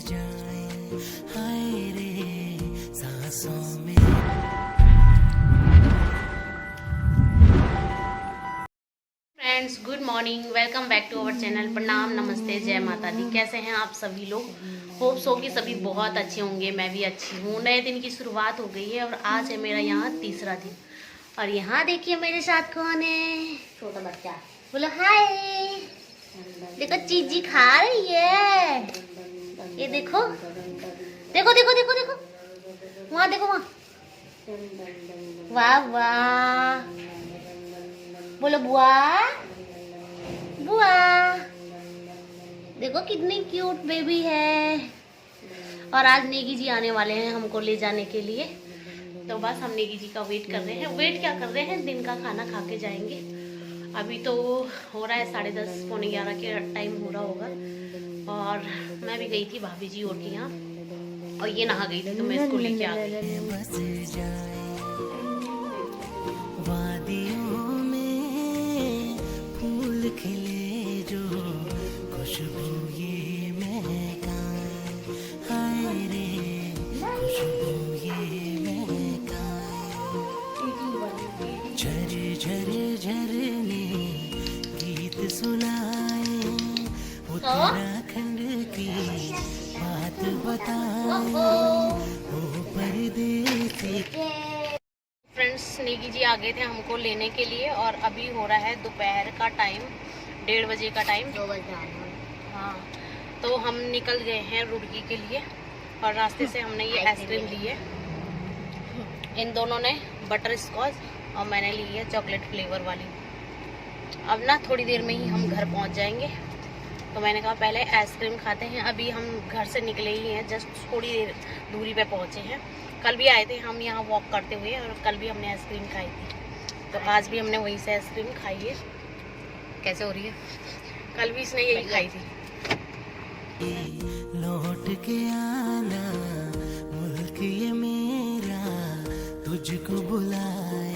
जाए हाय रे सांसों में। Friends, good morning, welcome back to our channel. प्रणाम, नमस्ते, जय माता दी। कैसे हैं आप सभी लोग? होप सो कि सभी बहुत अच्छे होंगे। मैं भी अच्छी हूँ। नए दिन की शुरुआत हो गई है और आज है मेरा यहाँ तीसरा दिन। और यहाँ देखिए मेरे साथ कौन है? छोटा बच्चा। बोलो हाय। देखो चीजी खा रही है। ये देखो देखो देखो देखो देखो, वहाँ देखो, वहाँ। वाह वाह, बोलो बुआ बुआ। देखो कितनी क्यूट बेबी है। और आज नेगी जी आने वाले हैं हमको ले जाने के लिए, तो बस हम नेगी जी का वेट कर रहे हैं। वेट क्या कर रहे हैं, दिन का खाना खा के जाएंगे। अभी तो हो रहा है 10:30 पौने 11 के टाइम हो रहा होगा। और मैं भी गई थी भाभी जी और के यहाँ, और ये नहा गई थी तो मैं इसको लेके आ गई। बस जाए वादियों में फूल खिले जो खुशबू ये महकाए हाय रे खुशबू ये महकाए। झर झर झरने गीत सुनाए उत्तराखंड की बात बताए ओ परदेसी। फ्रेंड्स, नेगी जी आ गए थे हमको लेने के लिए और अभी हो रहा है दोपहर का टाइम, 1:30 बजे का टाइम। 2 बजे हाँ, तो हम निकल गए हैं रुड़की के लिए और रास्ते से हमने ये आइसक्रीम ली है। इन दोनों ने बटर स्कॉच और मैंने ली है चॉकलेट फ्लेवर वाली। अब ना थोड़ी देर में ही हम घर पहुंच जाएंगे, तो मैंने कहा पहले आइसक्रीम खाते हैं। अभी हम घर से निकले ही हैं, जस्ट थोड़ी देर दूरी पे पहुंचे हैं। कल भी आए थे हम यहाँ वॉक करते हुए और कल भी हमने आइसक्रीम खाई थी, तो आज भी हमने वहीं से आइसक्रीम खाई है। कैसे हो रही है? कल भी इसने यही खाई थी। लौट के आना मुल्क ये मेरा तुझको बुलाए।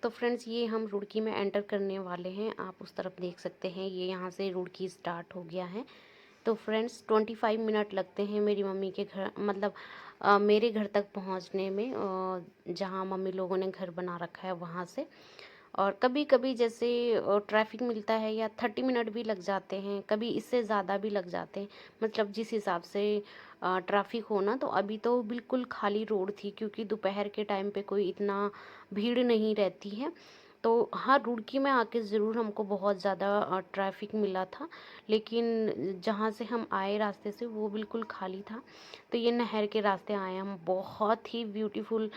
तो फ्रेंड्स, ये हम रुड़की में एंटर करने वाले हैं। आप उस तरफ देख सकते हैं, ये यहाँ से रुड़की स्टार्ट हो गया है। तो फ्रेंड्स 25 मिनट लगते हैं मेरी मम्मी के घर, मतलब मेरे घर तक पहुँचने में, जहाँ मम्मी लोगों ने घर बना रखा है वहाँ से। और कभी कभी जैसे ट्रैफिक मिलता है या 30 मिनट भी लग जाते हैं, कभी इससे ज़्यादा भी लग जाते हैं, मतलब जिस हिसाब से ट्रैफिक हो ना। तो अभी तो बिल्कुल खाली रोड थी, क्योंकि दोपहर के टाइम पे कोई इतना भीड़ नहीं रहती है। तो हाँ, रुड़की में आके ज़रूर हमको बहुत ज़्यादा ट्रैफिक मिला था, लेकिन जहाँ से हम आए रास्ते से वो बिल्कुल खाली था। तो ये नहर के रास्ते आए हम। बहुत ही ब्यूटीफुल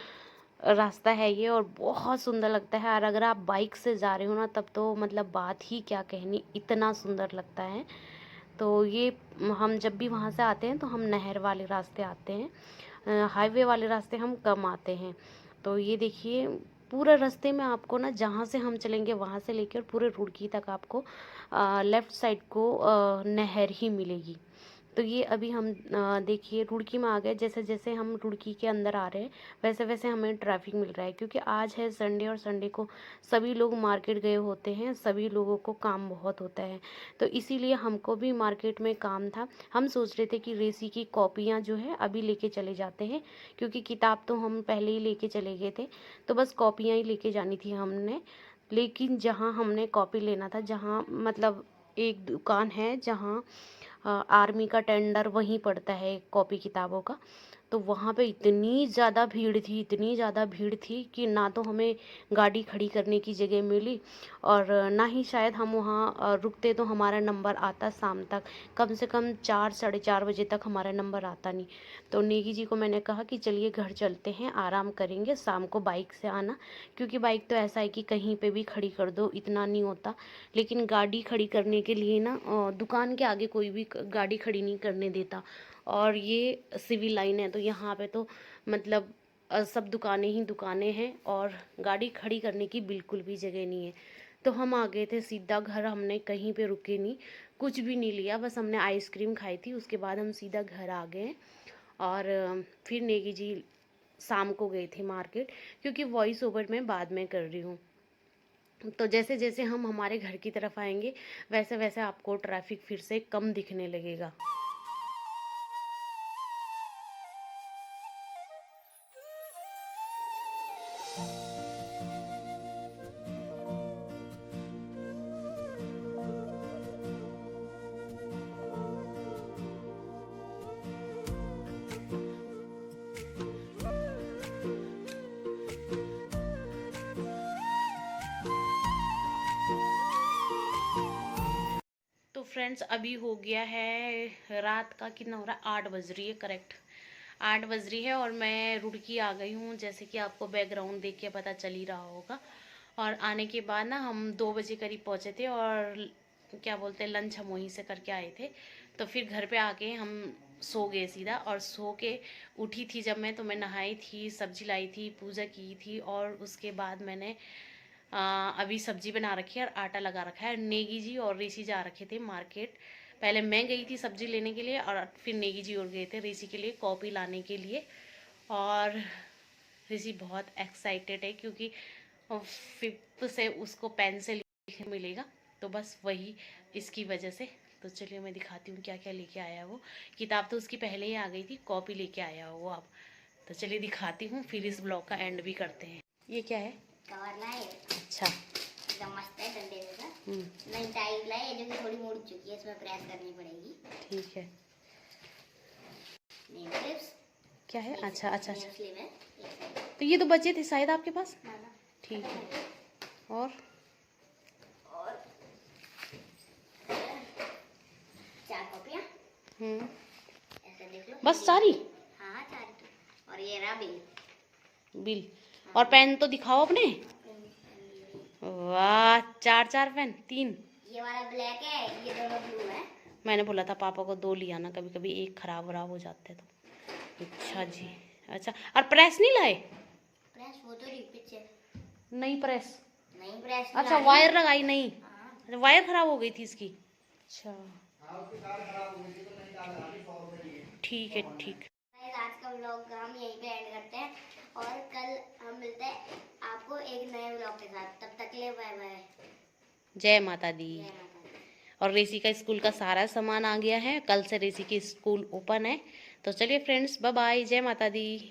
रास्ता है ये और बहुत सुंदर लगता है। और अगर आप बाइक से जा रहे हो ना, तब तो मतलब बात ही क्या कहनी, इतना सुंदर लगता है। तो ये हम जब भी वहाँ से आते हैं तो हम नहर वाले रास्ते आते हैं, हाईवे वाले रास्ते हम कम आते हैं। तो ये देखिए, पूरे रास्ते में आपको ना, जहाँ से हम चलेंगे वहाँ से लेकर पूरे रुड़की तक आपको लेफ़्ट साइड को नहर ही मिलेगी। तो ये अभी हम देखिए रुड़की में आ गए। जैसे जैसे हम रुड़की के अंदर आ रहे हैं, वैसे वैसे हमें ट्रैफिक मिल रहा है, क्योंकि आज है संडे और संडे को सभी लोग मार्केट गए होते हैं, सभी लोगों को काम बहुत होता है। तो इसीलिए हमको भी मार्केट में काम था। हम सोच रहे थे कि रेसी की कॉपियाँ जो है अभी लेके चले जाते हैं, क्योंकि किताब तो हम पहले ही लेके चले गए थे, तो बस कॉपियाँ ही लेके जानी थी हमने। लेकिन जहाँ हमने कॉपी लेना था, जहाँ मतलब एक दुकान है जहाँ आर्मी का टेंडर वहीं पड़ता है कॉपी किताबों का, तो वहाँ पे इतनी ज़्यादा भीड़ थी कि ना तो हमें गाड़ी खड़ी करने की जगह मिली और ना ही शायद हम वहाँ रुकते तो हमारा नंबर आता शाम तक। कम से कम 4 साढ़े 4 बजे तक हमारा नंबर आता नहीं। तो नेगी जी को मैंने कहा कि चलिए घर चलते हैं, आराम करेंगे, शाम को बाइक से आना, क्योंकि बाइक तो ऐसा है कि कहीं पे भी खड़ी कर दो, इतना नहीं होता। लेकिन गाड़ी खड़ी करने के लिए ना दुकान के आगे कोई भी गाड़ी खड़ी नहीं करने देता। और ये सिविल लाइन है तो यहाँ पे तो मतलब सब दुकानें ही दुकानें हैं और गाड़ी खड़ी करने की बिल्कुल भी जगह नहीं है। तो हम आ गए थे सीधा घर, हमने कहीं पे रुके नहीं, कुछ भी नहीं लिया, बस हमने आइसक्रीम खाई थी, उसके बाद हम सीधा घर आ गए। और फिर नेगी जी शाम को गए थे मार्केट, क्योंकि वॉइस ओवर मैं बाद में कर रही हूँ। तो जैसे जैसे हम हमारे घर की तरफ आएंगे वैसे वैसे आपको ट्रैफिक फिर से कम दिखने लगेगा। तो फ्रेंड्स अभी हो गया है रात का, कितना हो रहा है, 8 बज रही है, करेक्ट 8 बज रही है और मैं रुड़की आ गई हूँ, जैसे कि आपको बैकग्राउंड देख के पता चल ही रहा होगा। और आने के बाद ना हम 2 बजे करीब पहुँचे थे और क्या बोलते हैं लंच हम वहीं से करके आए थे। तो फिर घर पे आके हम सो गए सीधा, और सो के उठी थी जब मैं, तो मैं नहाई थी, सब्जी लाई थी, पूजा की थी, और उसके बाद मैंने अभी सब्जी बना रखी है और आटा लगा रखा है। नेगी जी और ऋषि जा रखे थे मार्केट, पहले मैं गई थी सब्जी लेने के लिए और फिर नेगी जी और गए थे ऋषि के लिए कॉपी लाने के लिए। और ऋषि बहुत एक्साइटेड है क्योंकि 5th से उसको पेंसिल मिलेगा, तो बस वही इसकी वजह से। तो चलिए मैं दिखाती हूँ क्या क्या लेके आया वो। किताब तो उसकी पहले ही आ गई थी, कॉपी लेके आया वो अब। तो चलिए दिखाती हूँ, फिर इस ब्लॉग का एंड भी करते हैं। ये क्या है? कवर लाए। अच्छा एकदम मस्त है, डंडे जैसा। नई टाई लाए जो कि थोड़ी मुड़ चुकी है, इसमें प्रेस करनी पड़ेगी। ठीक है। नेम क्लिप्स क्या है? अच्छा अच्छा अच्छा, स्लीव है एक साइड। तो ये तो बचे थे शायद आपके पास। ना ना, ठीक है। और चार कॉपियाँ ऐसे देख लो। बस सारी? हाँ हाँ चार तो। और ये रहा बिल। बिल। और पेन तो दिखाओ अपने। वाह, 4 पेन, 3। ये वाला ब्लैक है, ये दोनों ब्लू है। मैंने बोला था पापा को 2 लिया ना, कभी कभी एक खराब हो जाते तो। अच्छा जी, अच्छा। और प्रेस नहीं लाए? प्रेस वो तो रिपीट है। नहीं प्रेस? नहीं प्रेस। अच्छा वायर लगाई नहीं? हाँ। अच्छा वायर खराब हो गई थी इसकी। अच्छा ठीक है ठीक। आज का व्लॉग हम यहीं पे एंड करते हैं और कल हम मिलते हैं आपको एक नए व्लॉग के साथ। तब तक के लिए बाय बाय। जय माता दी। जय माता दी। और ऋषि का स्कूल का सारा सामान आ गया है, कल से ऋषि की स्कूल ओपन है। तो चलिए फ्रेंड्स, बाय बाय, जय माता दी।